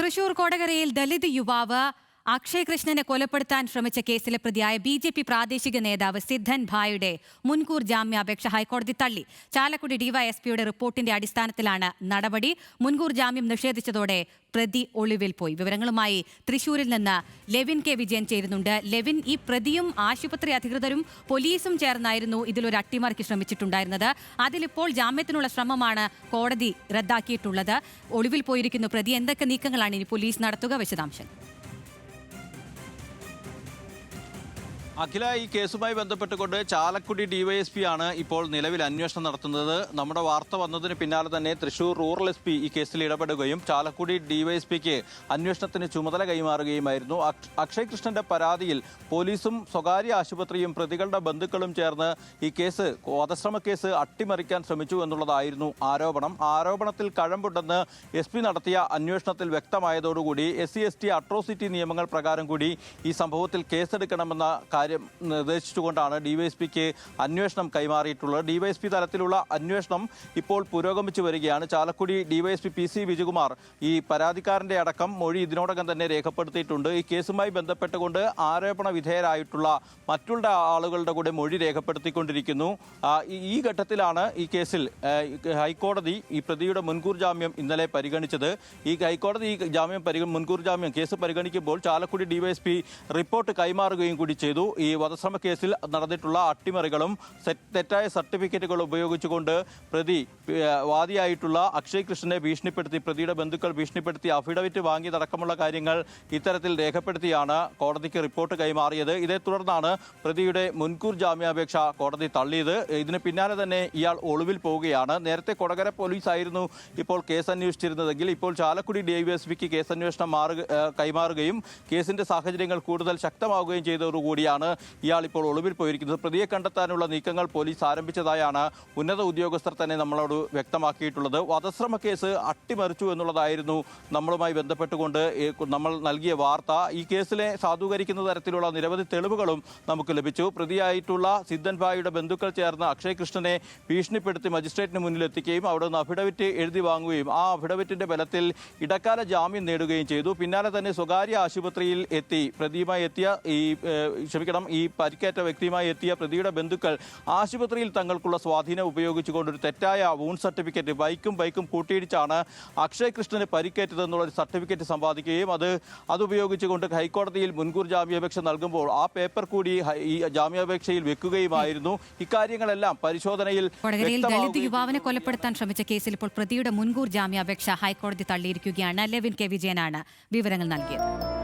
തൃശൂർ കൊടകരയിൽ ദലിത് യുവാവ് അക്ഷയ് കൃഷ്ണനെ കൊലപ്പെടുത്താൻ ശ്രമിച്ച കേസിലെ പ്രതിയായ ബി.ജെ.പി. പ്രാദേശിക നേതാവ് സിദ്ധൻ ഭായിയുടെ മുൻകൂർ ജാമ്യാപേക്ഷ ഹൈക്കോടതി തള്ളി. ചാലക്കുടി ഡിവൈഎസ്പിയുടെ റിപ്പോർട്ടിന്റെ അടിസ്ഥാനത്തിലാണ് നടപടി. മുൻകൂർ ജാമ്യം നിഷേധിച്ചതോടെ പ്രതി ഒളിവിൽ പോയി. വിവരങ്ങളുമായി തൃശൂരിൽ നിന്ന് ലെവിൻ കെ വിജയൻ ചേരുന്നുണ്ട്. ലെവിൻ, ഈ പ്രതിയും ആശുപത്രി അധികൃതരും പോലീസും ചേർന്നായിരുന്നു ഇതിലൊരു അട്ടിമറിക്ക് ശ്രമിച്ചിട്ടുണ്ടായിരുന്നത്. അതിലിപ്പോൾ ജാമ്യത്തിനുള്ള ശ്രമമാണ് കോടതി റദ്ദാക്കിയിട്ടുള്ളത്. ഒളിവിൽ പോയിരിക്കുന്നു പ്രതി. എന്തൊക്കെ നീക്കങ്ങളാണ് ഇനി പോലീസ് നടത്തുക? വിശദാംശം. അഖില, ഈ കേസുമായി ബന്ധപ്പെട്ടുകൊണ്ട് ചാലക്കുടി ഡിവൈഎസ്പി ആണ് ഇപ്പോൾ നിലവിൽ അന്വേഷണം നടത്തുന്നത്. നമ്മുടെ വാർത്ത വന്നതിന് പിന്നാലെ തന്നെ തൃശൂർ റൂറൽ എസ്.പി ഈ കേസിൽ ഇടപെടുകയും ചാലക്കുടി ഡിവൈഎസ്പിക്ക് അന്വേഷണത്തിന് ചുമതല കൈമാറുകയുമായിരുന്നു. അക്ഷയ് കൃഷ്ണന്റെ പരാതിയിൽ പോലീസും സ്വകാര്യ ആശുപത്രിയും പ്രതികളുടെ ബന്ധുക്കളും ചേർന്ന് ഈ കേസ് വധശ്രമ കേസ് അട്ടിമറിക്കാൻ ശ്രമിച്ചു എന്നുള്ളതായിരുന്നു ആരോപണം. ആരോപണത്തിൽ കഴമ്പുണ്ടെന്ന് എസ്.പി നടത്തിയ അന്വേഷണത്തിൽ വ്യക്തമായതോടുകൂടി SC/ST അട്രോസിറ്റി നിയമങ്ങൾ പ്രകാരം കൂടി ഈ സംഭവത്തിൽ കേസെടുക്കണമെന്ന കാര്യം നിർദ്ദേശിച്ചുകൊണ്ടാണ് ഡിവൈഎസ്പിക്ക് അന്വേഷണം കൈമാറിയിട്ടുള്ളത്. ഡിവൈഎസ്പി തലത്തിലുള്ള അന്വേഷണം ഇപ്പോൾ പുരോഗമിച്ചു വരികയാണ്. ചാലക്കുടി ഡിവൈഎസ്പി PC വിജയകുമാർ ഈ പരാതിക്കാരന്റെ അടക്കം മൊഴി ഇതിനോടകം തന്നെ രേഖപ്പെടുത്തിയിട്ടുണ്ട്. ഈ കേസുമായി ബന്ധപ്പെട്ടുകൊണ്ട് ആരോപണ വിധേയരായിട്ടുള്ള മറ്റുള്ള ആളുകളുടെ കൂടെ മൊഴി രേഖപ്പെടുത്തിക്കൊണ്ടിരിക്കുന്നു. ഈ ഘട്ടത്തിലാണ് ഈ കേസിൽ ഹൈക്കോടതി ഈ പ്രതിയുടെ മുൻകൂർ ജാമ്യം ഇന്നലെ പരിഗണിച്ചത്. ഈ ഹൈക്കോടതി ഈ മുൻകൂർ ജാമ്യം കേസ് പരിഗണിക്കുമ്പോൾ ചാലക്കുടി ഡിവൈഎസ്പി റിപ്പോർട്ട് കൈമാറുകയും കൂടി ചെയ്തു. ഈ വധശ്രമ കേസിൽ നടന്നിട്ടുള്ള അട്ടിമറികളും തെറ്റായ സർട്ടിഫിക്കറ്റുകൾ ഉപയോഗിച്ചുകൊണ്ട് പ്രതി വാദിയായിട്ടുള്ള അക്ഷയ് കൃഷ്ണനെ ഭീഷണിപ്പെടുത്തി, പ്രതിയുടെ ബന്ധുക്കൾ ഭീഷണിപ്പെടുത്തി അഫിഡവിറ്റ് വാങ്ങിയതടക്കമുള്ള കാര്യങ്ങൾ ഇത്തരത്തിൽ രേഖപ്പെടുത്തിയാണ് കോടതിക്ക് റിപ്പോർട്ട് കൈമാറിയത്. ഇതേ തുടർന്നാണ് പ്രതിയുടെ മുൻകൂർ ജാമ്യാപേക്ഷ കോടതി തള്ളിയത്. ഇതിന് പിന്നാലെ തന്നെ ഇയാൾ ഒളിവിൽ പോവുകയാണ്. നേരത്തെ കൊടകര പോലീസ് ആയിരുന്നു ഇപ്പോൾ കേസ് അന്വേഷിച്ചിരുന്നതെങ്കിൽ ഇപ്പോൾ ചാലക്കുടി ഡിവൈഎസ്പിക്ക് കേസ് അന്വേഷണം കൈമാറുകയും കേസിന്റെ സാഹചര്യങ്ങൾ കൂടുതൽ ശക്തമാവുകയും ചെയ്തതോടുകൂടിയാണ് ഇയാൾ ഇപ്പോൾ ഒളിവിൽ പോയിരിക്കുന്നത്. പ്രതിയെ കണ്ടെത്താനുള്ള നീക്കങ്ങൾ പോലീസ് ആരംഭിച്ചതായാണ് ഉന്നത ഉദ്യോഗസ്ഥർ തന്നെ നമ്മളോട് വ്യക്തമാക്കിയിട്ടുള്ളത്. വധശ്രമ കേസ് അട്ടിമറിച്ചു എന്നുള്ളതായിരുന്നു നമ്മളുമായി ബന്ധപ്പെട്ടുകൊണ്ട് നമ്മൾ നൽകിയ വാർത്ത. ഈ കേസിലെ സാധൂകരിക്കുന്ന തരത്തിലുള്ള നിരവധി തെളിവുകളും നമുക്ക് ലഭിച്ചു. പ്രതിയായിട്ടുള്ള സിദ്ധൻ ഭായിയുടെ ബന്ധുക്കൾ ചേർന്ന് അക്ഷയ് കൃഷ്ണനെ ഭീഷണിപ്പെടുത്തി മജിസ്ട്രേറ്റിന് മുന്നിലെത്തിക്കുകയും അവിടെ നിന്ന് അഫിഡവിറ്റ് എഴുതി വാങ്ങുകയും ആ അഫിഡവിറ്റിന്റെ ബലത്തിൽ ഇടക്കാല ജാമ്യം നേടുകയും ചെയ്തു. പിന്നാലെ തന്നെ സ്വകാര്യ ആശുപത്രിയിൽ എത്തി പ്രതിയുമായി എത്തിയ ഈ പരിക്കേറ്റ വ്യക്തിയുമായി എത്തിയ പ്രതിയുടെ ബന്ധുക്കൾ ആശുപത്രിയിൽ തങ്ങൾക്കുള്ള സ്വാധീനം ഉപയോഗിച്ചുകൊണ്ട് തെറ്റായ വൂണ്ട് സർട്ടിഫിക്കറ്റ് ബൈക്കും കൂട്ടിയിടിച്ചാണ് അക്ഷയ് കൃഷ്ണന് പരിക്കേറ്റതെന്നുള്ളൊരു സർട്ടിഫിക്കറ്റ് സമ്പാദിക്കുകയും അതുപയോഗിച്ചുകൊണ്ട് ഹൈക്കോടതിയിൽ മുൻകൂർ ജാമ്യാപേക്ഷ നൽകുമ്പോൾ ആ പേപ്പർ കൂടി ഈ ജാമ്യാപേക്ഷയിൽ വെക്കുകയുമായിരുന്നു. ഇക്കാര്യങ്ങളെല്ലാം പരിശോധനയിൽ ദലിത് യുവാവിനെ കൊലപ്പെടുത്താൻ ശ്രമിച്ച കേസിൽ ഇപ്പോൾ പ്രതിയുടെ മുൻകൂർ ജാമ്യാപേക്ഷ ഹൈക്കോടതി തള്ളിയിരിക്കുകയാണ്. ലെവിൻ കെ വിജയനാണ് വിവരങ്ങൾ നൽകിയത്.